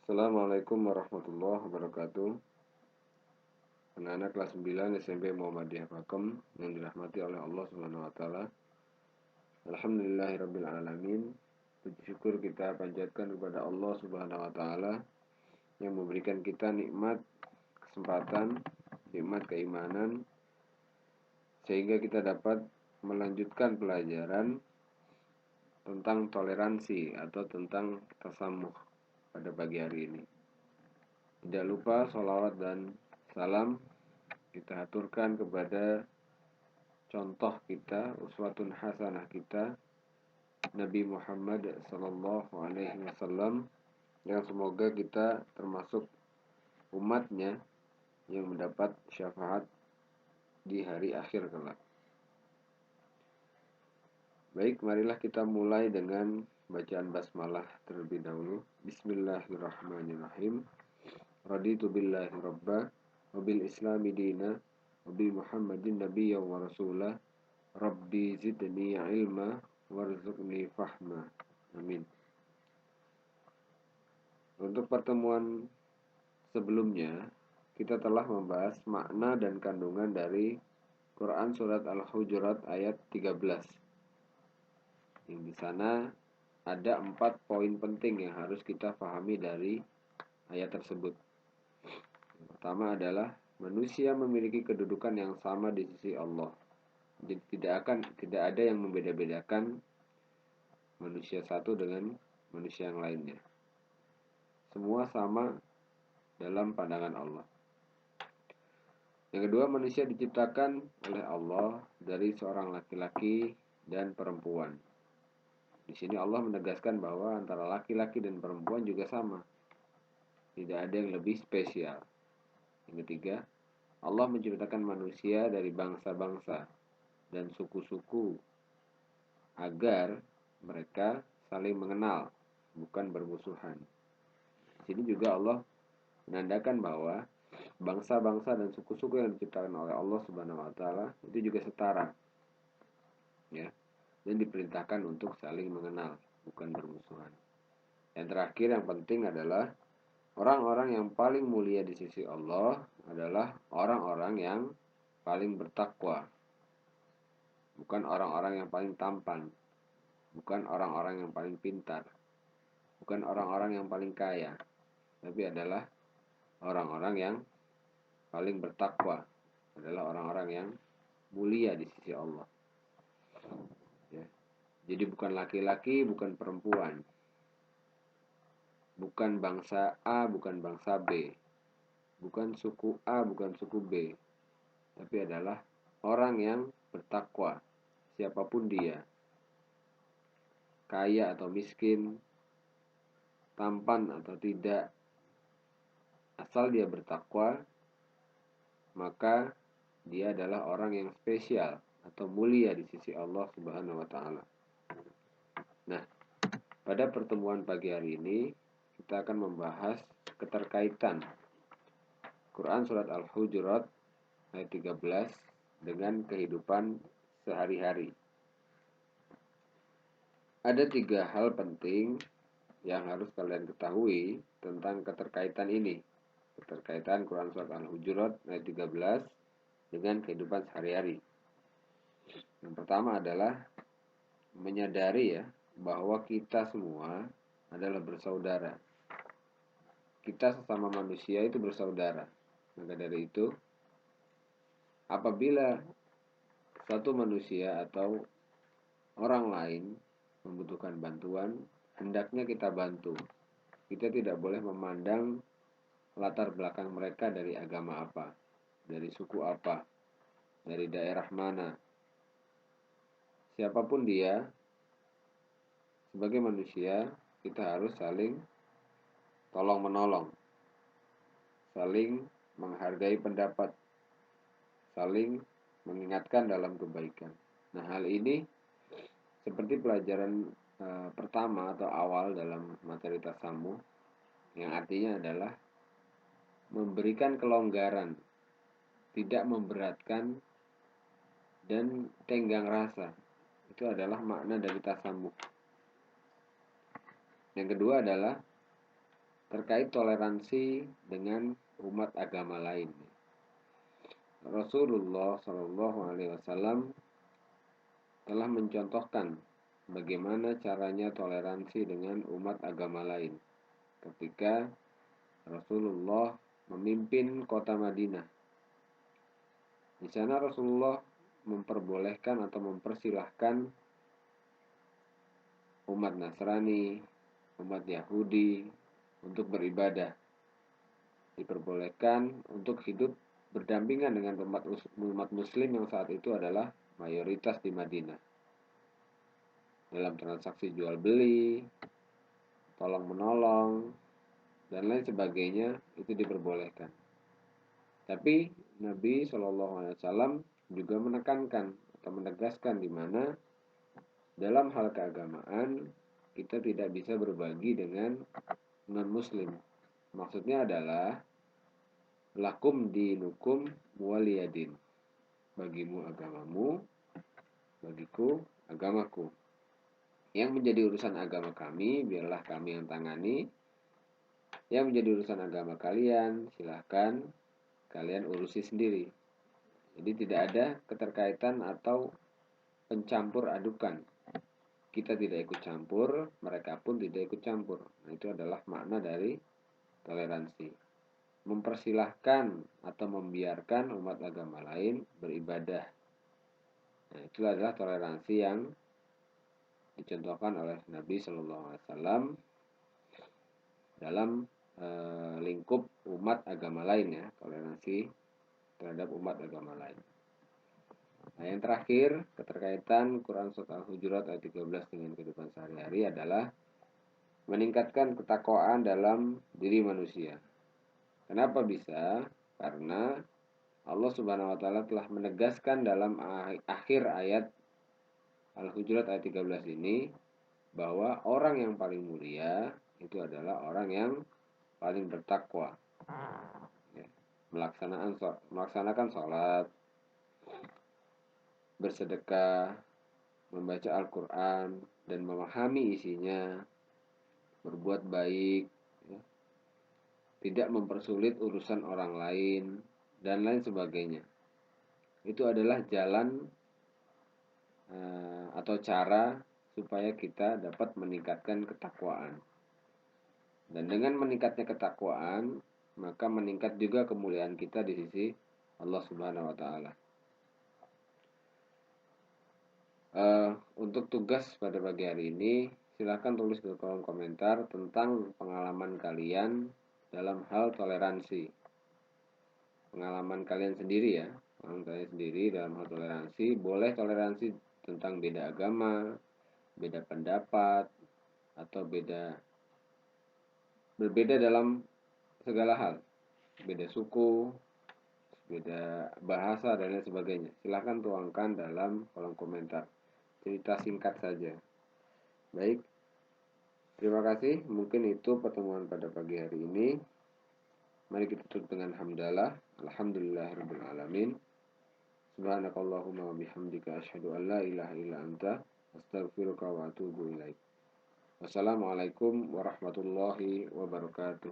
Assalamualaikum warahmatullahi wabarakatuh. Anak-anak kelas 9 SMP Muhammadiyah Pakem yang dirahmati oleh Allah Subhanahu wa taala. Alhamdulillahirabbil alamin. Puji syukur kita panjatkan kepada Allah Subhanahu wa taala yang memberikan kita nikmat kesempatan, nikmat keimanan sehingga kita dapat melanjutkan pelajaran tentang toleransi atau tentang tasamuh pada pagi hari ini. Tidak lupa sholawat dan salam kita aturkan kepada contoh kita, uswatun hasanah kita, Nabi Muhammad sallallahu alaihi wasallam, yang semoga kita termasuk umatnya yang mendapat syafaat di hari akhir kelak. Baik, marilah kita mulai dengan bacaan basmalah terlebih dahulu. Bismillahirrahmanirrahim. Raditu billahi rabba wa bil islami dina wa bi Muhammadin nabiyyan wa rasulah. Rabbi zidni ilma warzuqni fahma. Amin. Untuk pertemuan sebelumnya, kita telah membahas makna dan kandungan dari Quran surat Al-Hujurat ayat 13. Yang di sana ada 4 poin penting yang harus kita pahami dari ayat tersebut. Yang pertama adalah manusia memiliki kedudukan yang sama di sisi Allah. Jadi tidak ada yang membeda-bedakan manusia satu dengan manusia yang lainnya. Semua sama dalam pandangan Allah. Yang kedua, manusia diciptakan oleh Allah dari seorang laki-laki dan perempuan. Di sini Allah menegaskan bahwa antara laki-laki dan perempuan juga sama. Tidak ada yang lebih spesial. Yang ketiga, Allah menciptakan manusia dari bangsa-bangsa dan suku-suku agar mereka saling mengenal, bukan bermusuhan. Di sini juga Allah menandakan bahwa bangsa-bangsa dan suku-suku yang diciptakan oleh Allah Subhanahu wa taala itu juga setara. Ya. Dan diperintahkan untuk saling mengenal, bukan bermusuhan. Yang terakhir yang penting adalah orang-orang yang paling mulia di sisi Allah adalah orang-orang yang paling bertakwa. Bukan orang-orang yang paling tampan, bukan orang-orang yang paling pintar, bukan orang-orang yang paling kaya, tapi adalah orang-orang yang paling bertakwa, adalah orang-orang yang mulia di sisi Allah. Ya. Jadi bukan laki-laki, bukan perempuan, bukan bangsa A, bukan bangsa B, bukan suku A, bukan suku B, tapi adalah orang yang bertakwa, siapapun dia, kaya atau miskin, tampan atau tidak, asal dia bertakwa, maka dia adalah orang yang spesial atau mulia di sisi Allah Subhanahu wa taala. Nah, pada pertemuan pagi hari ini kita akan membahas keterkaitan Quran surat Al-Hujurat ayat 13 dengan kehidupan sehari-hari. Ada 3 hal penting yang harus kalian ketahui tentang keterkaitan ini. Keterkaitan Quran surat Al-Hujurat ayat 13 dengan kehidupan sehari-hari. Yang pertama adalah menyadari ya bahwa kita semua adalah bersaudara. Kita sesama manusia itu bersaudara. Maka dari itu, apabila satu manusia atau orang lain membutuhkan bantuan, hendaknya kita bantu. Kita tidak boleh memandang latar belakang mereka dari agama apa, dari suku apa, dari daerah mana. Siapapun dia, sebagai manusia, kita harus saling tolong-menolong, saling menghargai pendapat, saling mengingatkan dalam kebaikan. Nah, hal ini seperti pelajaran pertama atau awal dalam materi tasamuh, yang artinya adalah memberikan kelonggaran, tidak memberatkan, dan tenggang rasa. Itu adalah makna dari tasamuh. Yang kedua adalah terkait toleransi dengan umat agama lain. Rasulullah Shallallahu Alaihi Wasallam telah mencontohkan bagaimana caranya toleransi dengan umat agama lain ketika Rasulullah memimpin kota Madinah. Di sana Rasulullah memperbolehkan atau mempersilahkan umat Nasrani, umat Yahudi untuk beribadah. Diperbolehkan untuk hidup berdampingan dengan umat Muslim yang saat itu adalah mayoritas di Madinah. Dalam transaksi jual beli, tolong menolong, dan lain sebagainya itu diperbolehkan. Tapi Nabi SAW juga menekankan atau menegaskan di mana dalam hal keagamaan kita tidak bisa berbagi dengan non-muslim. Maksudnya adalah lakum dinukum waliyadin. Bagimu agamamu, bagiku agamaku. Yang menjadi urusan agama kami, biarlah kami yang tangani. Yang menjadi urusan agama kalian, silahkan kalian urusi sendiri. Jadi tidak ada keterkaitan atau pencampur adukan. Kita tidak ikut campur, mereka pun tidak ikut campur. Nah, itu adalah makna dari toleransi. Mempersilahkan atau membiarkan umat agama lain beribadah. Nah, itu adalah toleransi yang dicontohkan oleh Nabi Shallallahu Alaihi Wasallam dalam lingkup umat agama lain, ya, toleransi terhadap umat agama lain. Nah, yang terakhir, keterkaitan Quran Surat Al-Hujurat ayat 13 dengan kehidupan sehari-hari adalah meningkatkan ketakwaan dalam diri manusia. Kenapa bisa? Karena Allah Subhanahu wa taala telah menegaskan dalam akhir ayat Al-Hujurat ayat 13 ini bahwa orang yang paling mulia itu adalah orang yang paling bertakwa. Ya, melaksanakan sholat, bersedekah, membaca Al-Quran, dan memahami isinya, berbuat baik, ya, tidak mempersulit urusan orang lain, dan lain sebagainya. Itu adalah jalan atau cara supaya kita dapat meningkatkan ketakwaan. Dan dengan meningkatnya ketakwaan, maka meningkat juga kemuliaan kita di sisi Allah Subhanahu wa taala. Untuk tugas pada pagi hari ini, silahkan tulis di kolom komentar tentang pengalaman kalian dalam hal toleransi. Pengalaman kalian sendiri, ya, pengalaman kalian sendiri dalam hal toleransi. Boleh toleransi tentang beda agama, beda pendapat, atau berbeda dalam segala hal, beda suku, beda bahasa, dan lain sebagainya. Silahkan tuangkan dalam kolom komentar. Cerita singkat saja. Baik, terima kasih. Mungkin itu pertemuan pada pagi hari ini. Mari kita tutup dengan hamdalah. Alhamdulillahirabbil alamin. Subhanakallahumma wa bihamdika asyhadu an la ilaha illa anta astaghfiruka wa atubu ilaik. Wassalamualaikum warahmatullahi wabarakatuh.